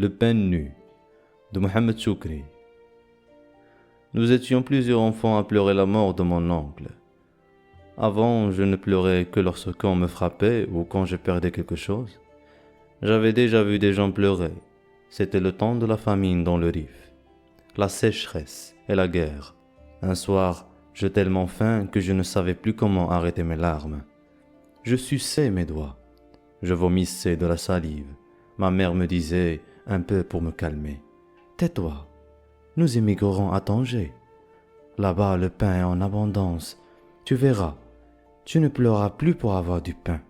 Le pain nu de Mohamed Choukri. Nous étions plusieurs enfants à pleurer la mort de mon oncle. Avant, je ne pleurais que lorsqu'on me frappait ou quand je perdais quelque chose. J'avais déjà vu des gens pleurer. C'était le temps de la famine dans le Rif, la sécheresse et la guerre. Un soir, j'eus tellement faim que je ne savais plus comment arrêter mes larmes. Je suçais mes doigts. Je vomissais de la salive. Ma mère me disait, un peu pour me calmer, « Tais-toi, nous émigrerons à Tanger. Là-bas, le pain est en abondance. Tu verras, tu ne pleureras plus pour avoir du pain.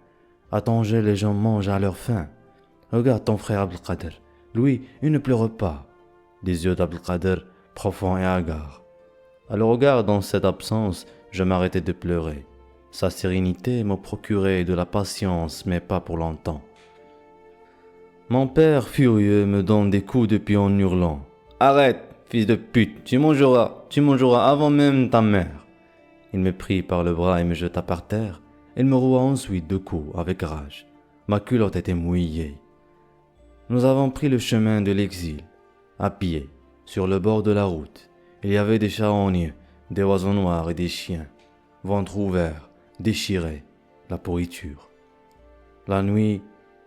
À Tanger, les gens mangent à leur faim. Regarde ton frère Abdelkader. Lui, il ne pleure pas. » Les yeux d'Abdelkader, profonds et hagards. À le regard dans cette absence, je m'arrêtais de pleurer. Sa sérénité me procurait de la patience, mais pas pour longtemps. Mon père, furieux, me donne des coups de pied en hurlant. « Arrête, fils de pute, tu mangeras avant même ta mère. » Il me prit par le bras et me jeta par terre. Il me roua ensuite de coups avec rage. Ma culotte était mouillée. Nous avons pris le chemin de l'exil, à pied, sur le bord de la route. Il y avait des charognes, des oiseaux noirs et des chiens, ventre ouvert, déchirés, la pourriture. La nuit,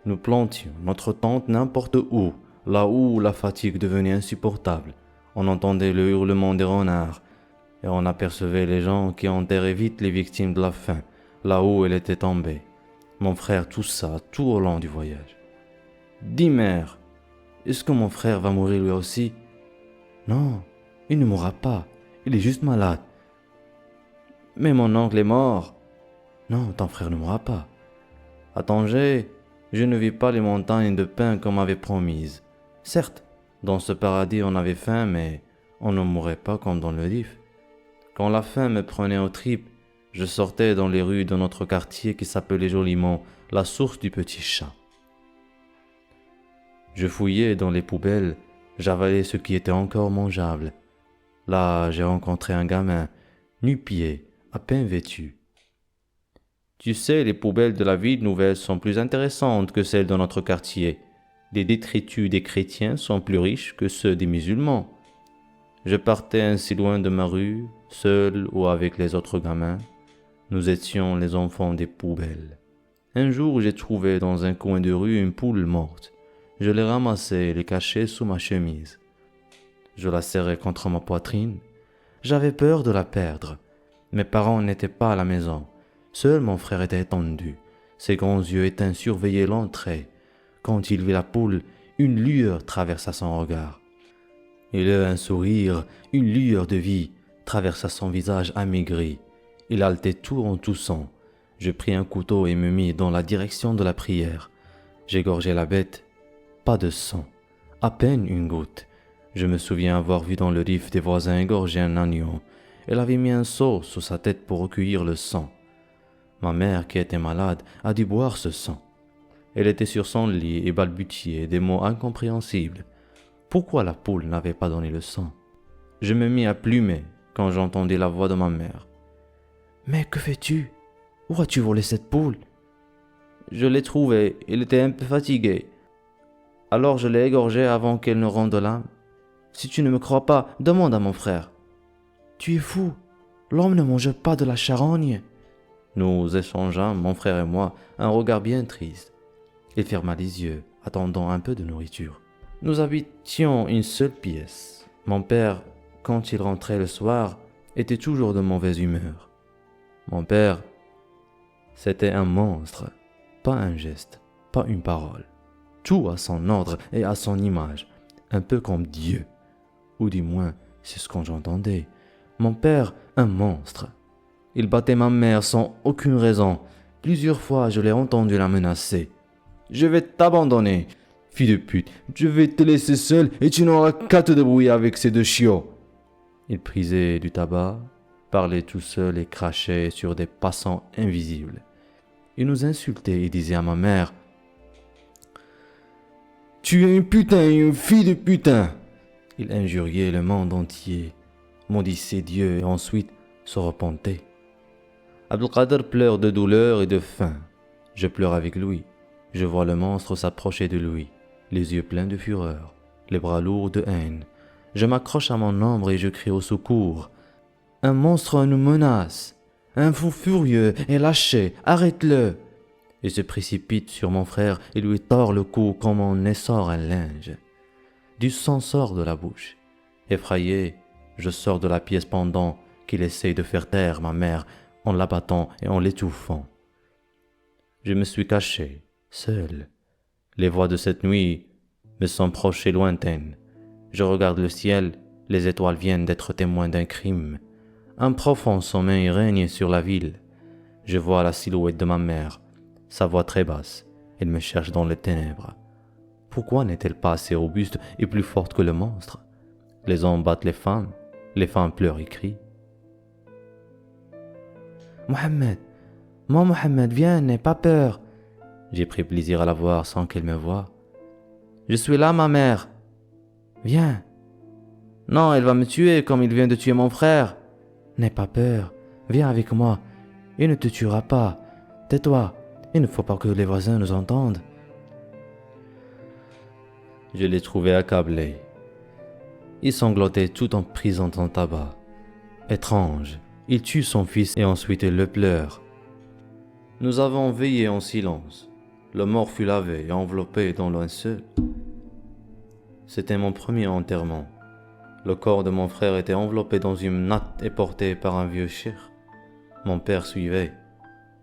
nous plantions notre tente n'importe où, là où la fatigue devenait insupportable. On entendait le hurlement des renards et on apercevait les gens qui enterraient vite les victimes de la faim, là où elle était tombée. Mon frère toussa tout au long du voyage. « Dis mère, est-ce que mon frère va mourir lui aussi ?»« Non, il ne mourra pas, il est juste malade. »« Mais mon oncle est mort. »« Non, ton frère ne mourra pas. » À Tanger, je ne vis pas les montagnes de pain qu'on m'avait promises. Certes, dans ce paradis on avait faim, mais on ne mourait pas comme dans le Rif. Quand la faim me prenait aux tripes, je sortais dans les rues de notre quartier qui s'appelait joliment la source du petit chat. Je fouillais dans les poubelles, j'avalais ce qui était encore mangeable. Là, j'ai rencontré un gamin, nu-pied, à peine vêtu. Tu sais, les poubelles de la ville nouvelle sont plus intéressantes que celles de notre quartier. Les détritus des chrétiens sont plus riches que ceux des musulmans. Je partais ainsi loin de ma rue, seul ou avec les autres gamins. Nous étions les enfants des poubelles. Un jour, j'ai trouvé dans un coin de rue une poule morte. Je l'ai ramassée et l'ai cachée sous ma chemise. Je la serrais contre ma poitrine. J'avais peur de la perdre. Mes parents n'étaient pas à la maison. Seul mon frère était étendu. Ses grands yeux éteints surveillaient l'entrée. Quand il vit la poule, une lueur traversa son regard. Il eut un sourire, une lueur de vie traversa son visage amaigri. Il haletait tout en toussant. Je pris un couteau et me mis dans la direction de la prière. J'égorgeai la bête. Pas de sang, à peine une goutte. Je me souviens avoir vu dans le Rif des voisins égorger un agneau. Elle avait mis un seau sous sa tête pour recueillir le sang. Ma mère, qui était malade, a dû boire ce sang. Elle était sur son lit et balbutiait des mots incompréhensibles. Pourquoi la poule n'avait pas donné le sang? Je me mis à plumer quand j'entendis la voix de ma mère. « Mais que fais-tu? Où as-tu volé cette poule ?»« Je l'ai trouvée, elle était un peu fatiguée. Alors je l'ai égorgée avant qu'elle ne rende l'âme. Si tu ne me crois pas, demande à mon frère. »« Tu es fou, l'homme ne mange pas de la charogne. » Nous échangeâmes, mon frère et moi, un regard bien triste. Il ferma les yeux, attendant un peu de nourriture. Nous habitions une seule pièce. Mon père, quand il rentrait le soir, était toujours de mauvaise humeur. Mon père, c'était un monstre, pas un geste, pas une parole. Tout à son ordre et à son image, un peu comme Dieu. Ou du moins, c'est ce que j'entendais. Mon père, un monstre. Il battait ma mère sans aucune raison. Plusieurs fois, je l'ai entendu la menacer. « Je vais t'abandonner, fille de pute. Je vais te laisser seul et tu n'auras qu'à te débrouiller avec ces deux chiots. » Il prisait du tabac, parlait tout seul et crachait sur des passants invisibles. Il nous insultait et disait à ma mère « Tu es une putain et une fille de putain !» Il injuriait le monde entier, maudissait Dieu et ensuite se repentait. Abdelkader pleure de douleur et de faim. Je pleure avec lui. Je vois le monstre s'approcher de lui, les yeux pleins de fureur. les bras lourds de haine. Je m'accroche à mon ombre et je crie au secours. Un monstre nous menace. Un fou furieux est lâché, arrête-le. Il se précipite sur mon frère et lui tord le cou comme on essore un linge. Du sang sort de la bouche. Effrayé, je sors de la pièce pendant qu'il essaye de faire taire ma mère en l'abattant et en l'étouffant. Je me suis caché, seul. Les voix de cette nuit me sont proches et lointaines. Je regarde le ciel, les étoiles viennent d'être témoins d'un crime. Un profond sommeil règne sur la ville. Je vois la silhouette de ma mère, sa voix très basse. Elle me cherche dans les ténèbres. Pourquoi n'est-elle pas assez robuste et plus forte que le monstre? Les hommes battent les femmes pleurent et crient. Mohamed, mon Mohamed, viens, n'aie pas peur. J'ai pris plaisir à la voir sans qu'elle me voie. Je suis là, ma mère. Viens. Non, elle va me tuer comme il vient de tuer mon frère. N'aie pas peur, viens avec moi. Il ne te tuera pas. Tais-toi, il ne faut pas que les voisins nous entendent. Je l'ai trouvé accablé. Il sanglotait tout en prisant son tabac. Étrange, il tue son fils et ensuite il le pleure. Nous avons veillé en silence. Le mort fut lavé et enveloppé dans linceul. C'était mon premier enterrement. Le corps de mon frère était enveloppé dans une natte et porté par un vieux cheikh. Mon père suivait.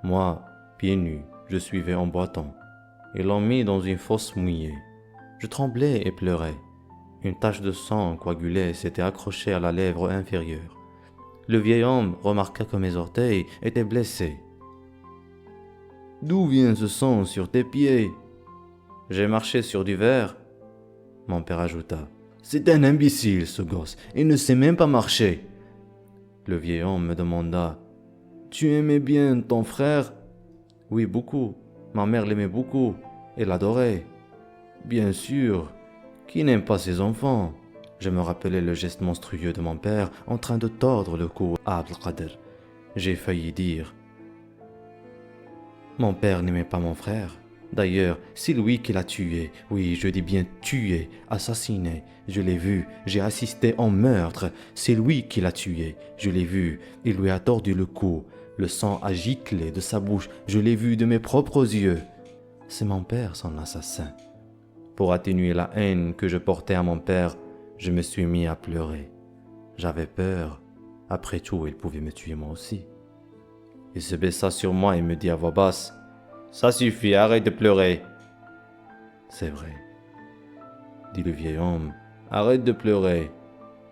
Moi, pieds nus, je suivais en boitant. Ils l'ont mis dans une fosse mouillée. Je tremblais et pleurais. Une tache de sang coagulée s'était accrochée à la lèvre inférieure. Le vieil homme remarqua que mes orteils étaient blessés. « D'où vient ce sang sur tes pieds ?»« J'ai marché sur du verre. » Mon père ajouta. « C'est un imbécile, ce gosse. Il ne sait même pas marcher. » Le vieil homme me demanda. « Tu aimais bien ton frère ?»« Oui, beaucoup. Ma mère l'aimait beaucoup. Elle l'adorait. »« Bien sûr. Qui n'aime pas ses enfants ?» Je me rappelais le geste monstrueux de mon père en train de tordre le cou à Abdelkader. J'ai failli dire. Mon père n'aimait pas mon frère. D'ailleurs, c'est lui qui l'a tué. Oui, je dis bien tué, assassiné. Je l'ai vu, j'ai assisté au meurtre. C'est lui qui l'a tué. Je l'ai vu, il lui a tordu le cou. Le sang a giclé de sa bouche. Je l'ai vu de mes propres yeux. C'est mon père, son assassin. Pour atténuer la haine que je portais à mon père, je me suis mis à pleurer. J'avais peur. Après tout, il pouvait me tuer moi aussi. Il se baissa sur moi et me dit à voix basse, « Ça suffit, arrête de pleurer. » « C'est vrai, » dit le vieil homme, « arrête de pleurer.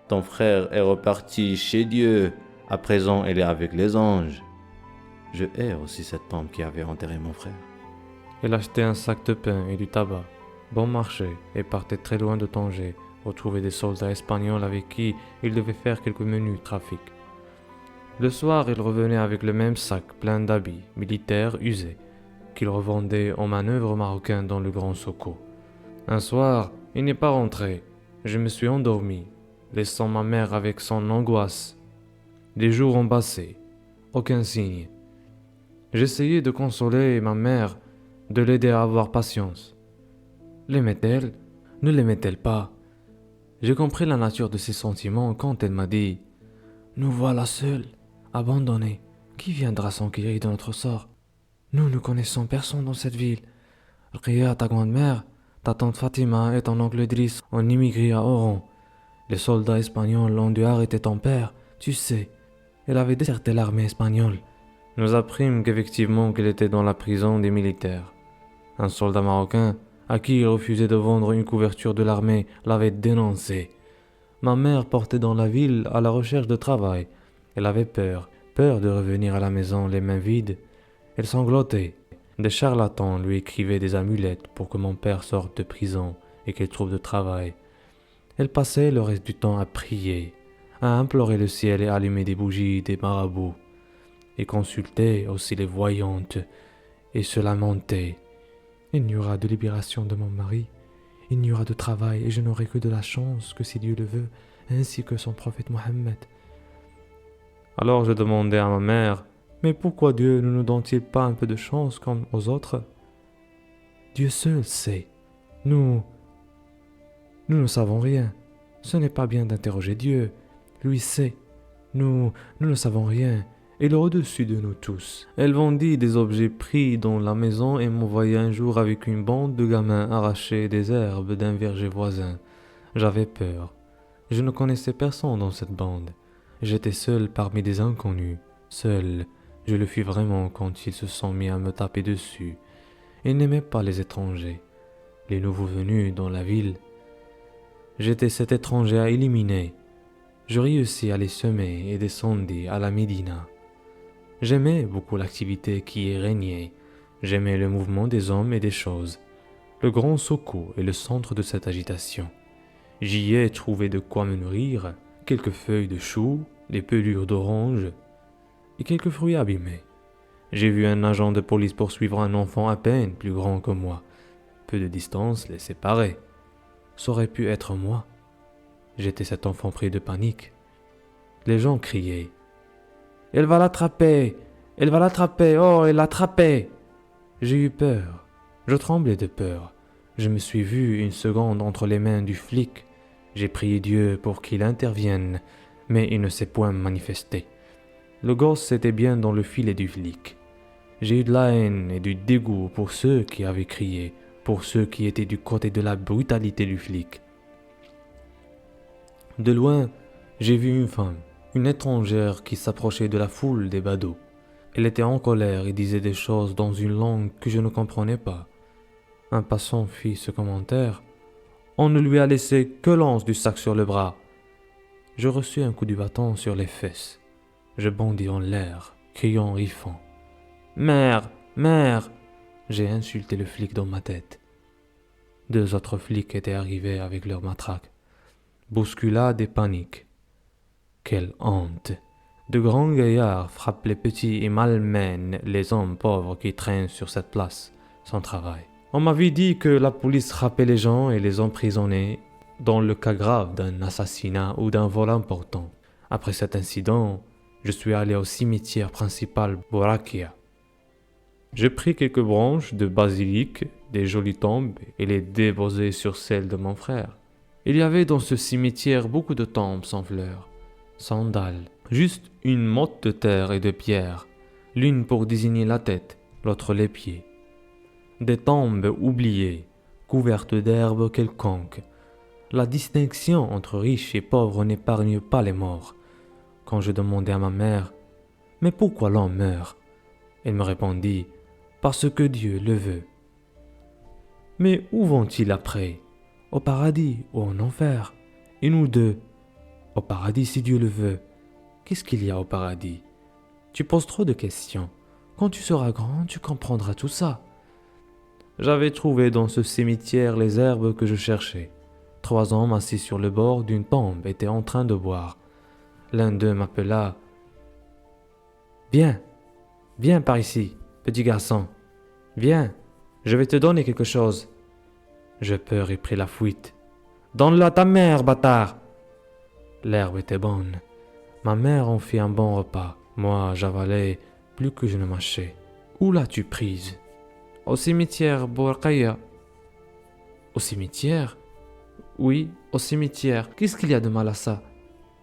Ton frère est reparti chez Dieu. À présent, il est avec les anges. » Je hais aussi cette tombe qui avait enterré mon frère. Il achetait un sac de pain et du tabac, bon marché, et partait très loin de Tanger, retrouver des soldats espagnols avec qui il devait faire quelques menus trafics. Le soir, il revenait avec le même sac plein d'habits militaires usés, qu'il revendait aux manœuvres marocains dans le Grand Soko. Un soir, il n'est pas rentré. Je me suis endormi, laissant ma mère avec son angoisse. Les jours ont passé, aucun signe. J'essayais de consoler ma mère, de l'aider à avoir patience. L'aimait-elle? Ne l'aimait-elle pas? J'ai compris la nature de ses sentiments quand elle m'a dit « Nous voilà seuls, abandonnés. Qui viendra s'enquérir de notre sort? Nous ne connaissons personne dans cette ville. Ria, ta grande-mère, ta tante Fatima et ton oncle Idriss ont immigré à Oran. Les soldats espagnols ont dû arrêter ton père, tu sais. Il avait déserté l'armée espagnole. » Nous apprîmes qu'effectivement qu'il était dans la prison des militaires. Un soldat marocain, à qui il refusait de vendre une couverture de l'armée, l'avait dénoncé. Ma mère portait dans la ville à la recherche de travail. Elle avait peur de revenir à la maison les mains vides. Elle sanglotait. Des charlatans lui écrivaient des amulettes pour que mon père sorte de prison et qu'il trouve de travail. Elle passait le reste du temps à prier, à implorer le ciel et à allumer des bougies des marabouts. Et consultait aussi les voyantes et se lamentait. Il n'y aura de libération de mon mari, il n'y aura de travail et je n'aurai que de la chance que si Dieu le veut, ainsi que son prophète Mohammed. Alors je demandais à ma mère, mais pourquoi Dieu ne nous donne-t-il pas un peu de chance comme aux autres? Dieu seul sait. Nous Nous ne savons rien. Ce n'est pas bien d'interroger Dieu. Lui sait. Nous ne savons rien. Il est au-dessus de nous tous. » Elle vendit des objets pris dans la maison et m'envoya un jour avec une bande de gamins arracher des herbes d'un verger voisin. J'avais peur. Je ne connaissais personne dans cette bande. J'étais seul parmi des inconnus. Seul. Je le fis vraiment quand ils se sont mis à me taper dessus. Ils n'aimaient pas les étrangers. Les nouveaux venus dans la ville. J'étais cet étranger à éliminer. Je réussis à les semer et descendis à la Médina. J'aimais beaucoup l'activité qui y régnait. J'aimais le mouvement des hommes et des choses. Le grand Soko est le centre de cette agitation. J'y ai trouvé de quoi me nourrir, quelques feuilles de chou, des pelures d'orange et quelques fruits abîmés. J'ai vu un agent de police poursuivre un enfant à peine plus grand que moi. Peu de distance les séparait. Ça aurait pu être moi. J'étais cet enfant pris de panique. Les gens criaient. « Elle va l'attraper! Elle va l'attraper! Oh, elle l'a attrapé !» J'ai eu peur. Je tremblais de peur. Je me suis vu une seconde entre les mains du flic. J'ai prié Dieu pour qu'il intervienne, mais il ne s'est point manifesté. Le gosse était bien dans le filet du flic. J'ai eu de la haine et du dégoût pour ceux qui avaient crié, pour ceux qui étaient du côté de la brutalité du flic. De loin, j'ai vu une femme, une étrangère qui s'approchait de la foule des badauds. Elle était en colère et disait des choses dans une langue que je ne comprenais pas. Un passant fit ce commentaire. « On ne lui a laissé que l'anse du sac sur le bras. » Je reçus un coup du bâton sur les fesses. Je bondis en l'air, criant riffant. « Mère, mère !» J'ai insulté le flic dans ma tête. 2 autres flics étaient arrivés avec leurs matraques. Bousculade et panique. Quelle honte! De grands gaillards frappent les petits et malmènent les hommes pauvres qui traînent sur cette place, sans travail. On m'avait dit que la police frappait les gens et les emprisonnait dans le cas grave d'un assassinat ou d'un vol important. Après cet incident, je suis allé au cimetière principal Borakia. J'ai pris quelques branches de basilic, des jolies tombes et les déposé sur celles de mon frère. Il y avait dans ce cimetière beaucoup de tombes sans fleurs, sans dalles, juste une motte de terre et de pierre, l'une pour désigner la tête, l'autre les pieds. Des tombes oubliées, couvertes d'herbes quelconques. La distinction entre riches et pauvres n'épargne pas les morts. Quand je demandai à ma mère « Mais pourquoi l'homme meurt ?» Elle me répondit « Parce que Dieu le veut. » Mais où vont-ils après ? Au paradis ou en enfer ? Et nous deux ? Au paradis si Dieu le veut. Qu'est-ce qu'il y a au paradis ? Tu poses trop de questions. Quand tu seras grand, tu comprendras tout ça. J'avais trouvé dans ce cimetière les herbes que je cherchais. 3 hommes assis sur le bord d'une tombe étaient en train de boire. L'un d'eux m'appela. « Viens, viens par ici, petit garçon. Viens, je vais te donner quelque chose. » Je peur et pris la fuite. « Donne-la à ta mère, bâtard !» L'herbe était bonne. Ma mère en fit un bon repas. Moi, j'avalais plus que je ne mâchais. « Où l'as-tu prise ?»« Au cimetière Bourkaya. »« Au cimetière ?»« Oui, au cimetière. Qu'est-ce qu'il y a de mal à ça ?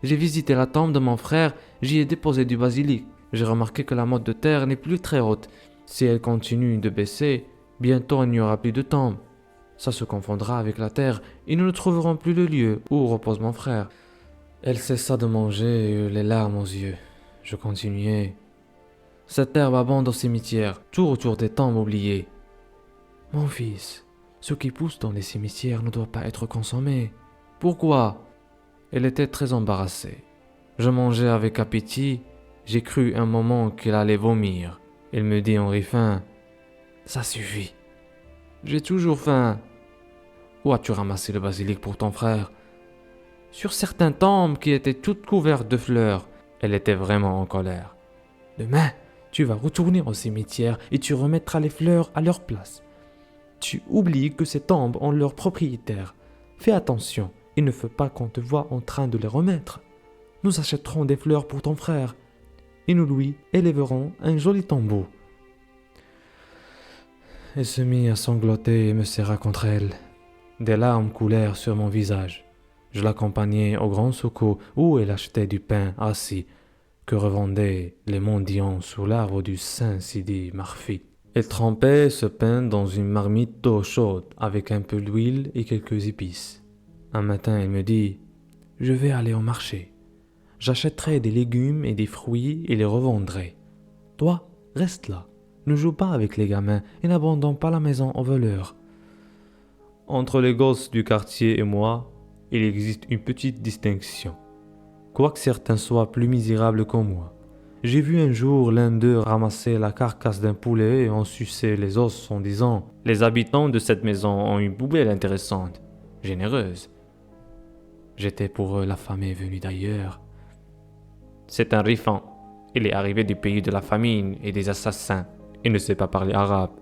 J'ai visité la tombe de mon frère, j'y ai déposé du basilic. J'ai remarqué que la motte de terre n'est plus très haute. Si elle continue de baisser, bientôt il n'y aura plus de tombe. Ça se confondra avec la terre et nous ne trouverons plus le lieu où repose mon frère. » Elle cessa de manger et eut les larmes aux yeux. Je continuai. « Cette herbe abonde au cimetière, tout autour des tombes oubliées. »« Mon fils, ce qui pousse dans les cimetières ne doit pas être consommé. »« Pourquoi ?» Elle était très embarrassée. Je mangeais avec appétit. J'ai cru un moment qu'elle allait vomir. Elle me dit en riffant. « Ça suffit. J'ai toujours faim. » « Où as-tu ramassé le basilic pour ton frère ?»« Sur certaines tombes qui étaient toutes couvertes de fleurs. » Elle était vraiment en colère. « Demain, tu vas retourner au cimetière et tu remettras les fleurs à leur place. Tu oublies que ces tombes ont leur propriétaire. Fais attention, il ne faut pas qu'on te voie en train de les remettre. Nous achèterons des fleurs pour ton frère et nous lui élèverons un joli tombeau. » Elle se mit à sangloter et me serra contre elle. Des larmes coulèrent sur mon visage. Je l'accompagnai au grand soukou où elle achetait du pain assis que revendaient les mendiants sous l'arbre du Saint-Sidi Marfi. Elle trempait ce pain dans une marmite d'eau chaude avec un peu d'huile et quelques épices. Un matin, elle me dit « Je vais aller au marché. J'achèterai des légumes et des fruits et les revendrai. Toi, reste là. Ne joue pas avec les gamins et n'abandonne pas la maison aux voleurs. » Entre les gosses du quartier et moi, il existe une petite distinction. Quoique certains soient plus misérables que moi. J'ai vu un jour l'un d'eux ramasser la carcasse d'un poulet et en sucer les os en disant « Les habitants de cette maison ont une poubelle intéressante, généreuse. » J'étais pour eux l'affamé venu d'ailleurs. C'est un rifan. Il est arrivé du pays de la famine et des assassins. Il ne sait pas parler arabe.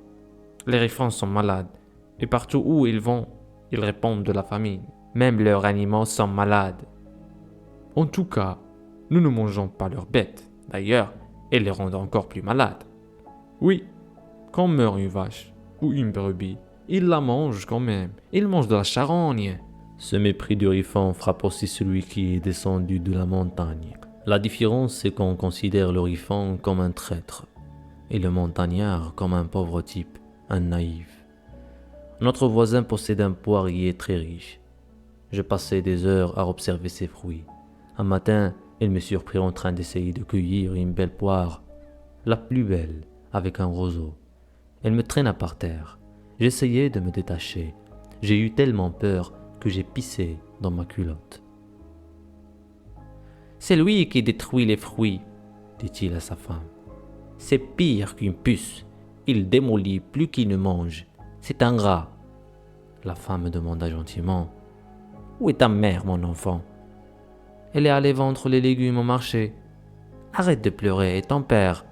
Les rifans sont malades. Et partout où ils vont, ils répondent de la famine. Même leurs animaux sont malades. En tout cas, nous ne mangeons pas leurs bêtes. D'ailleurs, elles les rendent encore plus malades. Oui, quand meurt une vache ou une brebis, ils la mangent quand même. Ils mangent de la charogne. Ce mépris du rifan frappe aussi celui qui est descendu de la montagne. La différence, c'est qu'on considère le rifan comme un traître et le montagnard comme un pauvre type, un naïf. Notre voisin possède un poirier très riche. Je passais des heures à observer ses fruits. Un matin, il me surprit en train d'essayer de cueillir une belle poire, la plus belle, avec un roseau. Elle me traîna par terre. J'essayais de me détacher. J'ai eu tellement peur que j'ai pissé dans ma culotte. « C'est lui qui détruit les fruits, » dit-il à sa femme. « C'est pire qu'une puce. Il démolit plus qu'il ne mange. C'est un rat. » La femme me demanda gentiment « Où est ta mère, mon enfant ?» « Elle est allée vendre les légumes au marché. »« Arrête de pleurer, et ton père ?»«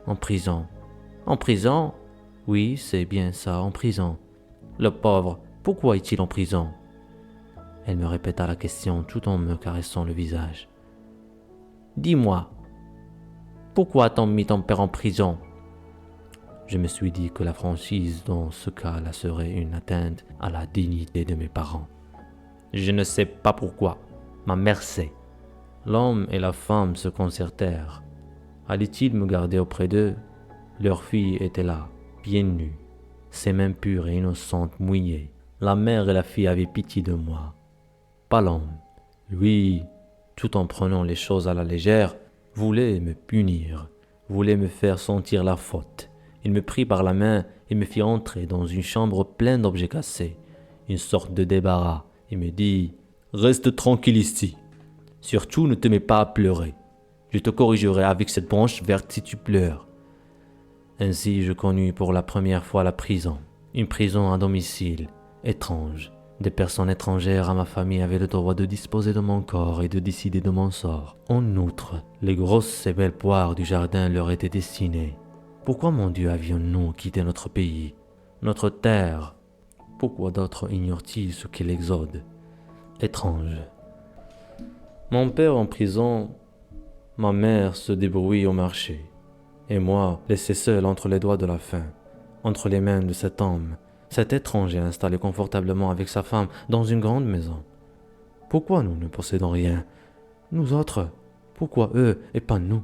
En prison. »« En prison ? » ?»« Oui, c'est bien ça, en prison. »« Le pauvre, pourquoi est-il en prison ?» Elle me répéta la question tout en me caressant le visage. « Dis-moi, pourquoi a-t-on mis ton père en prison ?» Je me suis dit que la franchise dans ce cas-là serait une atteinte à la dignité de mes parents. « Je ne sais pas pourquoi. Ma mère sait. » L'homme et la femme se concertèrent. Allaient-ils me garder auprès d'eux ? Leur fille était là, pieds nus, ses mains pures et innocentes mouillées. La mère et la fille avaient pitié de moi. Pas l'homme. Lui, tout en prenant les choses à la légère, voulait me punir, voulait me faire sentir la faute. Il me prit par la main et me fit entrer dans une chambre pleine d'objets cassés, une sorte de débarras, et me dit « Reste tranquille ici. Surtout ne te mets pas à pleurer. Je te corrigerai avec cette branche verte si tu pleures. » Ainsi je connus pour la première fois la prison, une prison à domicile, étrange. Des personnes étrangères à ma famille avaient le droit de disposer de mon corps et de décider de mon sort. En outre, les grosses et belles poires du jardin leur étaient destinées. Pourquoi, mon Dieu, avions-nous quitté notre pays, notre terre? Pourquoi d'autres ignorent-ils ce qu'est l'exode? Étrange. Mon père en prison, ma mère se débrouille au marché, et moi, laissé seul entre les doigts de la faim, entre les mains de cet homme, cet étranger installé confortablement avec sa femme dans une grande maison. Pourquoi nous ne possédons rien? Nous autres, pourquoi eux et pas nous?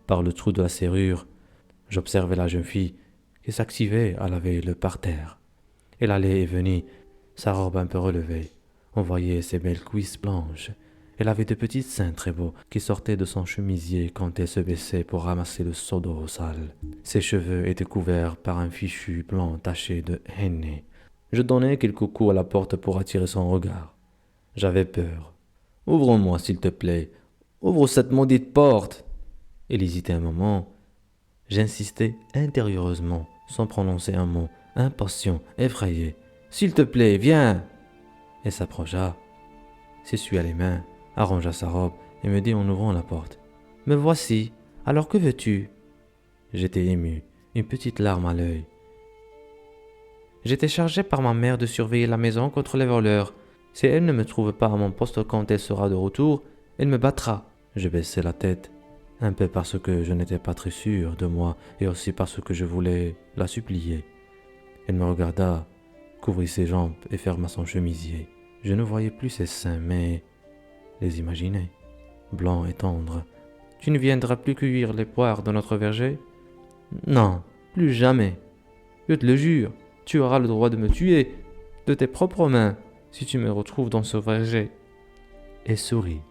Par le trou de la serrure, j'observais la jeune fille qui s'activait à laver le parterre. Elle allait et venait, sa robe un peu relevée. On voyait ses belles cuisses blanches. Elle avait de petits seins très beaux qui sortaient de son chemisier quand elle se baissait pour ramasser le seau d'eau sale. Ses cheveux étaient couverts par un fichu blanc taché de henné. Je donnai quelques coups à la porte pour attirer son regard. J'avais peur. « Ouvre-moi, s'il te plaît. Ouvre cette maudite porte !» Elle hésitait un moment. J'insistais intérieurement, sans prononcer un mot, impatient, effrayé. « S'il te plaît, viens !» Elle s'approcha, s'essuya les mains, arrangea sa robe et me dit en ouvrant la porte. « Me voici, alors que veux-tu » J'étais ému, une petite larme à l'œil. « J'étais chargé par ma mère de surveiller la maison contre les voleurs. Si elle ne me trouve pas à mon poste quand elle sera de retour, elle me battra. » Je baissai la tête, un peu parce que je n'étais pas très sûr de moi et aussi parce que je voulais la supplier. Elle me regarda, couvrit ses jambes et ferma son chemisier. Je ne voyais plus ses seins, mais les imaginais, blancs et tendres. « Tu ne viendras plus cueillir les poires de notre verger ?»« Non, plus jamais. Je te le jure, tu auras le droit de me tuer, de tes propres mains, si tu me retrouves dans ce verger. » Elle sourit.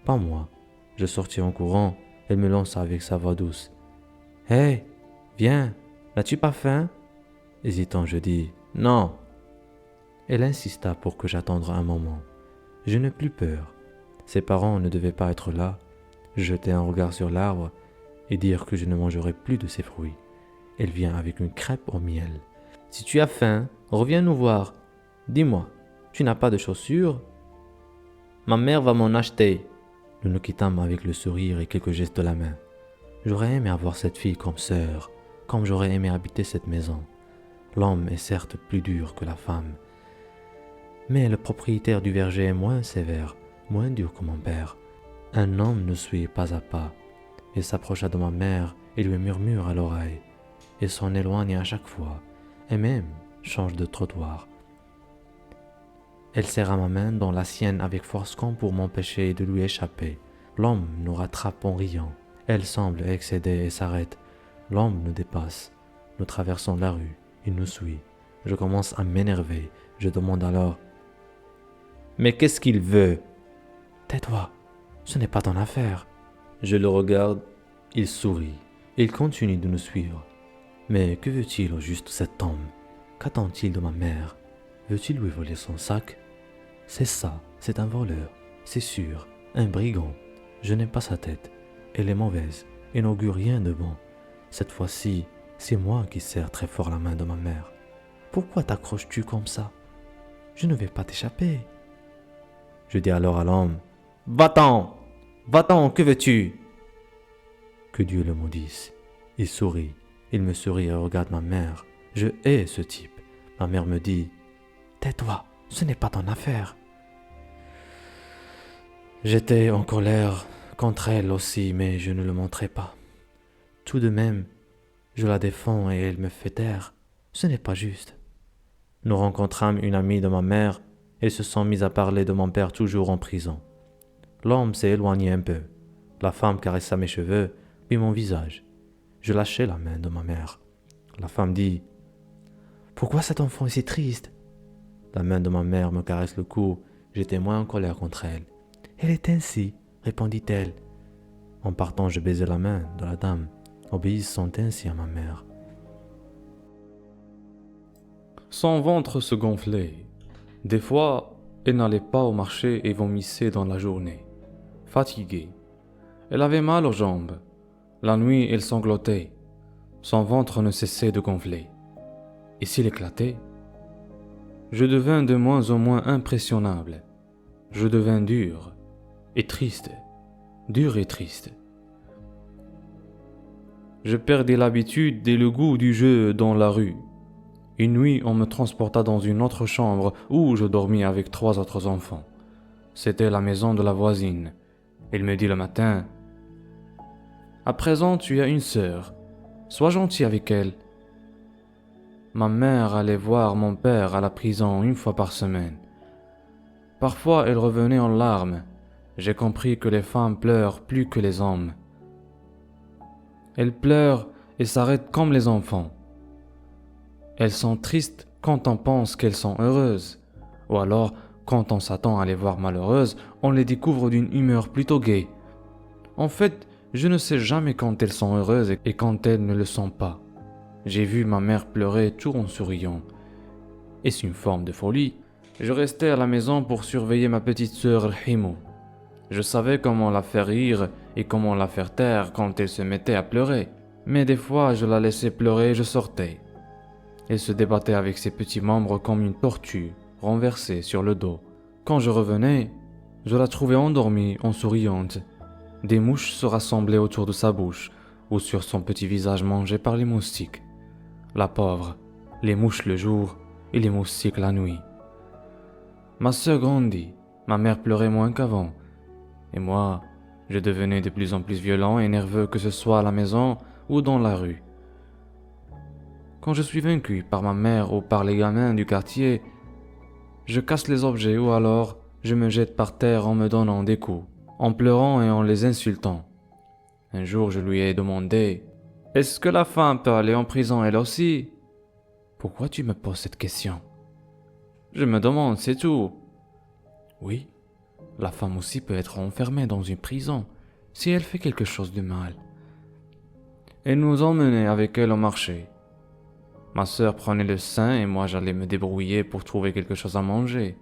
Pas moi. Je sortis en courant. Elle me lança avec sa voix douce. « Hé, viens, n'as-tu pas faim ?» Hésitant, je dis « Non. » Elle insista pour que j'attende un moment. Je n'ai plus peur. Ses parents ne devaient pas être là. Je jetai un regard sur l'arbre et dire que je ne mangerai plus de ses fruits. Elle vient avec une crêpe au miel. « Si tu as faim, reviens nous voir. Dis-moi, tu n'as pas de chaussures ? » « Ma mère va m'en acheter. » Nous nous quittâmes avec le sourire et quelques gestes de la main. J'aurais aimé avoir cette fille comme sœur, comme j'aurais aimé habiter cette maison. L'homme est certes plus dur que la femme, mais le propriétaire du verger est moins sévère, moins dur que mon père. Un homme nous suit pas à pas. Il s'approcha de ma mère et lui murmure à l'oreille. Il s'en éloigne à chaque fois, et même change de trottoir. Elle serra ma main dans la sienne avec force comme pour m'empêcher de lui échapper. L'homme nous rattrape en riant. Elle semble excédée et s'arrête. L'homme nous dépasse. Nous traversons la rue. Il nous suit. Je commence à m'énerver. Je demande alors « Mais qu'est-ce qu'il veut ?»« Tais-toi, ce n'est pas ton affaire. » Je le regarde. Il sourit. Il continue de nous suivre. Mais que veut-il au juste cet homme? Qu'attend-il de ma mère? Veut-il lui voler son sac? C'est ça, c'est un voleur, c'est sûr, un brigand. Je n'aime pas sa tête. Elle est mauvaise et n'augure rien de bon. Cette fois-ci, c'est moi qui serre très fort la main de ma mère. Pourquoi t'accroches-tu comme ça? Je ne vais pas t'échapper. Je dis alors à l'homme, Va-t'en, que veux-tu? Que Dieu le maudisse. Il sourit, il me sourit et regarde ma mère. Je hais ce type. Ma mère me dit, Tais-toi, ce n'est pas ton affaire. J'étais en colère contre elle aussi, mais je ne le montrais pas. Tout de même, je la défends et elle me fait taire. Ce n'est pas juste. Nous rencontrâmes une amie de ma mère et se sont mis à parler de mon père toujours en prison. L'homme s'est éloigné un peu. La femme caressa mes cheveux, puis mon visage. Je lâchai la main de ma mère. La femme dit, « Pourquoi cet enfant est si triste ?» La main de ma mère me caresse le cou. J'étais moins en colère contre elle. « Elle est ainsi, » répondit-elle. En partant, je baisai la main de la dame, obéissant ainsi à ma mère. Son ventre se gonflait. Des fois, elle n'allait pas au marché et vomissait dans la journée. Fatiguée. Elle avait mal aux jambes. La nuit, elle sanglotait. Son ventre ne cessait de gonfler. Et s'il éclatait? Je devins de moins en moins impressionnable. Je devins dur et triste. Dur et triste. Je perdis l'habitude et le goût du jeu dans la rue. Une nuit, on me transporta dans une autre chambre où je dormis avec 3 autres enfants. C'était la maison de la voisine. Elle me dit le matin, « À présent, tu as une sœur. Sois gentil avec elle. » Ma mère allait voir mon père à la prison 1 fois par semaine. Parfois, elle revenait en larmes. J'ai compris que les femmes pleurent plus que les hommes. Elles pleurent et s'arrêtent comme les enfants. Elles sont tristes quand on pense qu'elles sont heureuses. Ou alors, quand on s'attend à les voir malheureuses, on les découvre d'une humeur plutôt gaie. En fait, je ne sais jamais quand elles sont heureuses et quand elles ne le sont pas. J'ai vu ma mère pleurer tout en souriant. Est-ce une forme de folie? Je restais à la maison pour surveiller ma petite sœur Himou. Je savais comment la faire rire et comment la faire taire quand elle se mettait à pleurer. Mais des fois, je la laissais pleurer et je sortais. Elle se débattait avec ses petits membres comme une tortue, renversée sur le dos. Quand je revenais, je la trouvais endormie en souriante. Des mouches se rassemblaient autour de sa bouche ou sur son petit visage mangé par les moustiques. La pauvre, les mouches le jour et les moustiques la nuit. Ma sœur grandit, ma mère pleurait moins qu'avant. Et moi, je devenais de plus en plus violent et nerveux que ce soit à la maison ou dans la rue. Quand je suis vaincu par ma mère ou par les gamins du quartier, je casse les objets ou alors je me jette par terre en me donnant des coups, en pleurant et en les insultant. Un jour, je lui ai demandé « Est-ce que la femme peut aller en prison elle aussi ?»« Pourquoi tu me poses cette question ?»« Je me demande, c'est tout. » »« Oui, la femme aussi peut être enfermée dans une prison si elle fait quelque chose de mal. » Elle nous emmenait avec elle au marché. Ma sœur prenait le sein et moi j'allais me débrouiller pour trouver quelque chose à manger.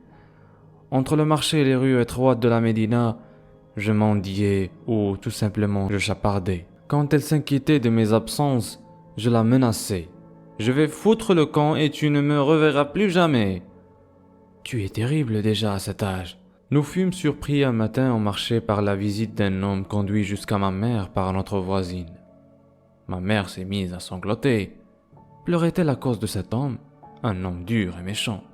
Entre le marché et les rues étroites de la Médina, je mendiais ou tout simplement je chapardais. Quand elle s'inquiétait de mes absences, je la menaçais. « Je vais foutre le camp et tu ne me reverras plus jamais. » Tu es terrible déjà à cet âge. Nous fûmes surpris un matin au marché par la visite d'un homme conduit jusqu'à ma mère par notre voisine. Ma mère s'est mise à sangloter. Pleurait-elle à cause de cet homme, un homme dur et méchant?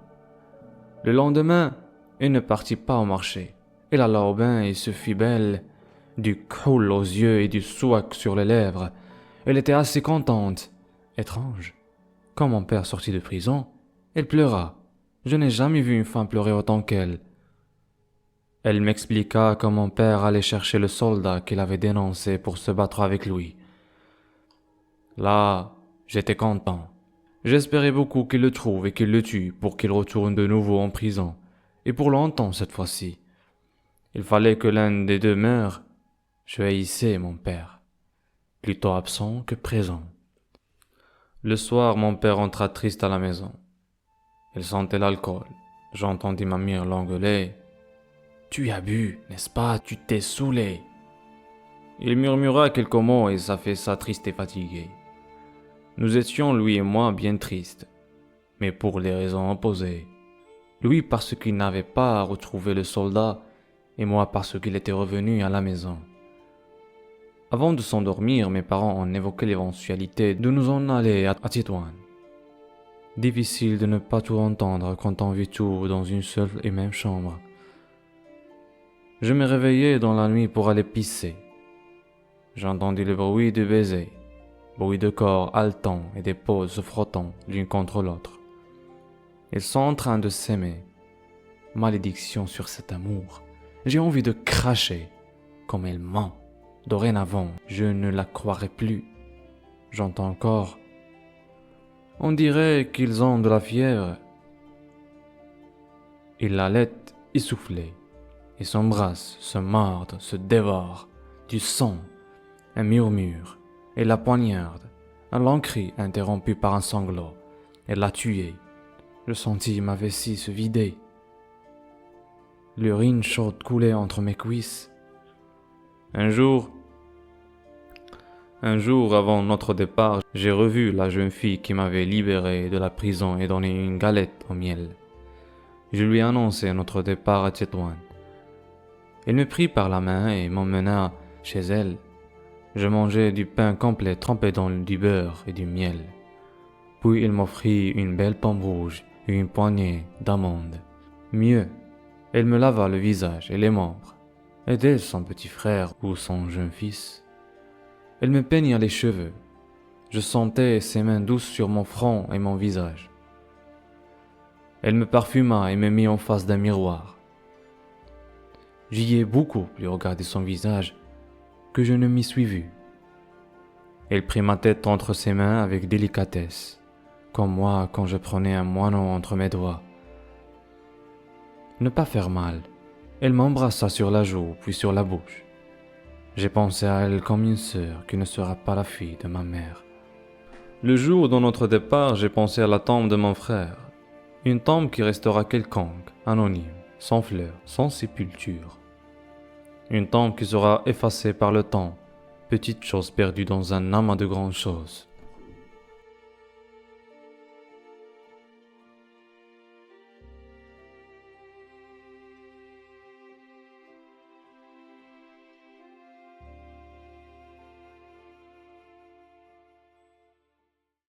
Le lendemain, elle ne partit pas au marché. Elle alla au bain et se fit belle, du kohl aux yeux et du souak sur les lèvres. Elle était assez contente. Étrange. Quand mon père sortit de prison, elle pleura. Je n'ai jamais vu une femme pleurer autant qu'elle. Elle m'expliqua que mon père allait chercher le soldat qu'il avait dénoncé pour se battre avec lui. Là, j'étais content. J'espérais beaucoup qu'il le trouve et qu'il le tue pour qu'il retourne de nouveau en prison, et pour longtemps cette fois-ci. Il fallait que l'un des deux meure. Je haïssais mon père, plutôt absent que présent. Le soir, mon père entra triste à la maison. Il sentait l'alcool. J'entendis ma mère l'engueuler. « Tu as bu, n'est-ce pas? Tu t'es saoulé. » Il murmura quelques mots et s'affaissa triste et fatigué. Nous étions, lui et moi, bien tristes, mais pour les raisons opposées. Lui parce qu'il n'avait pas retrouvé le soldat, et moi parce qu'il était revenu à la maison. Avant de s'endormir, mes parents ont évoqué l'éventualité de nous en aller à Tétouan. Difficile de ne pas tout entendre quand on vit tout dans une seule et même chambre. Je me réveillai dans la nuit pour aller pisser. J'entendis le bruit de baisers, bruit de corps haletants et des peaux se frottant l'une contre l'autre. Ils sont en train de s'aimer. Malédiction sur cet amour. J'ai envie de cracher. Comme elle ment. Dorénavant, je ne la croirai plus. J'entends encore. On dirait qu'ils ont de la fièvre. Ils l'allaitent essoufflée. Ils s'embrassent, se mordent, se dévorent. Du sang, un murmure, et la poignarde. Un long cri interrompu par un sanglot. Elle l'a tué. Je sentis ma vessie se vider. L'urine chaude coulait entre mes cuisses. Un jour, avant notre départ, j'ai revu la jeune fille qui m'avait libéré de la prison et donné une galette au miel. Je lui ai annoncé notre départ à Tétouan. Elle me prit par la main et m'emmena chez elle. Je mangeais du pain complet trempé dans du beurre et du miel. Puis il m'offrit une belle pomme rouge et une poignée d'amandes. Mieux, elle me lava le visage et les membres. Était-elle son petit frère ou son jeune fils? Elle me peigna les cheveux. Je sentais ses mains douces sur mon front et mon visage. Elle me parfuma et me mit en face d'un miroir. J'y ai beaucoup plus regardé son visage que je ne m'y suis vu. Elle prit ma tête entre ses mains avec délicatesse, comme moi quand je prenais un moineau entre mes doigts. Ne pas faire mal. Elle m'embrassa sur la joue puis sur la bouche. J'ai pensé à elle comme une sœur qui ne sera pas la fille de ma mère. Le jour de notre départ, j'ai pensé à la tombe de mon frère. Une tombe qui restera quelconque, anonyme, sans fleurs, sans sépulture. Une tombe qui sera effacée par le temps, petite chose perdue dans un amas de grandes choses.